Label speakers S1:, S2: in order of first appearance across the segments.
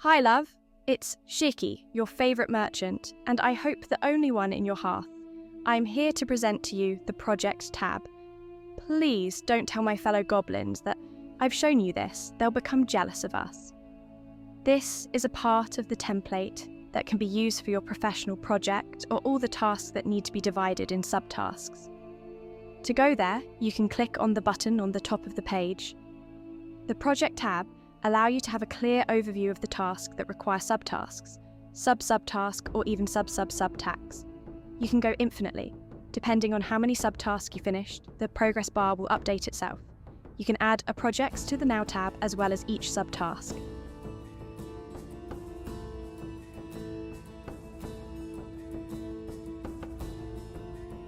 S1: Hi love, it's Shiky, your favourite merchant, and I hope the only one in your hearth. I'm here to present to you the Project tab. Please don't tell my fellow goblins that I've shown you this, they'll become jealous of us. This is a part of the template that can be used for your professional project or all the tasks that need to be divided in subtasks. To go there, you can click on the button on the top of the page. The Project tab allows you to have a clear overview of the task that require subtasks, sub-subtask, or even sub-sub-subtasks. You can go infinitely. Depending on how many subtasks you finished, the progress bar will update itself. You can add a project to the Now tab as well as each subtask.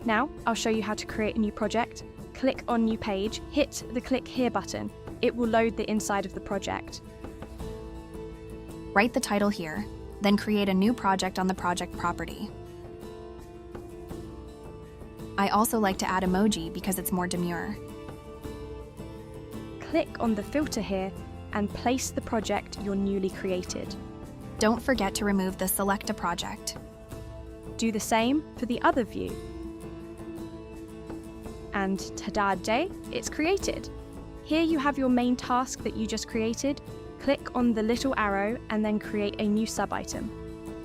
S1: Now, I'll show you how to create a new project. Click on New Page, hit the Click Here button. It will load the inside of the project.
S2: Write the title here, then create a new project on the project property. I also like to add emoji because it's more demure.
S1: Click on the filter here and place the project you're newly created.
S2: Don't forget to remove the Select a Project.
S1: Do the same for the other view. And ta-da day, it's created. Here you have your main task that you just created. Click on the little arrow and then create a new sub-item.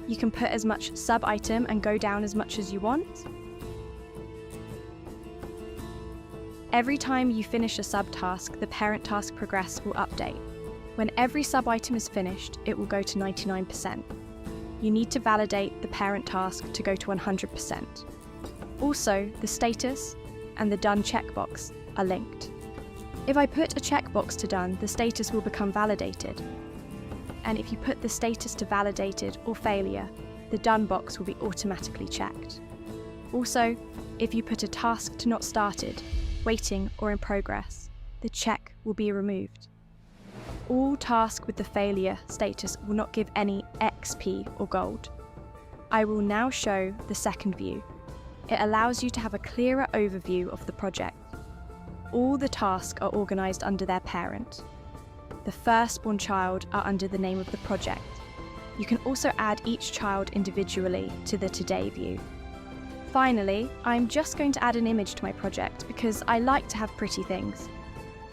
S1: You can put as much sub-item and go down as much as you want. Every time you finish a subtask, the parent task progress will update. When every sub-item is finished, it will go to 99%. You need to validate the parent task to go to 100%. Also, the status and the done checkbox are linked. If I put a checkbox to done, the status will become validated. And if you put the status to validated or failure, the done box will be automatically checked. Also, if you put a task to not started, waiting or in progress, the check will be removed. All tasks with the failure status will not give any XP or gold. I will now show the second view. It allows you to have a clearer overview of the project. All the tasks are organised under their parent. The firstborn child are under the name of the project. You can also add each child individually to the Today view. Finally, I'm just going to add an image to my project because I like to have pretty things.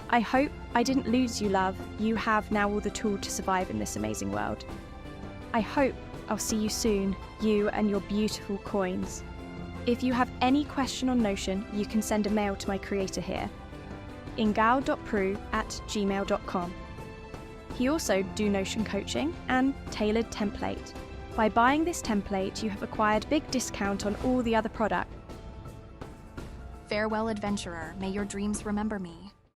S1: I hope I didn't lose you, love. You have now all the tools to survive in this amazing world. I hope I'll see you soon, you and your beautiful coins. If you have any question on Notion, you can send a mail to my creator here, ingao.pru@gmail.com. He also do Notion coaching and tailored template. By buying this template, you have acquired big discount on all the other products.
S2: Farewell, adventurer. May your dreams remember me.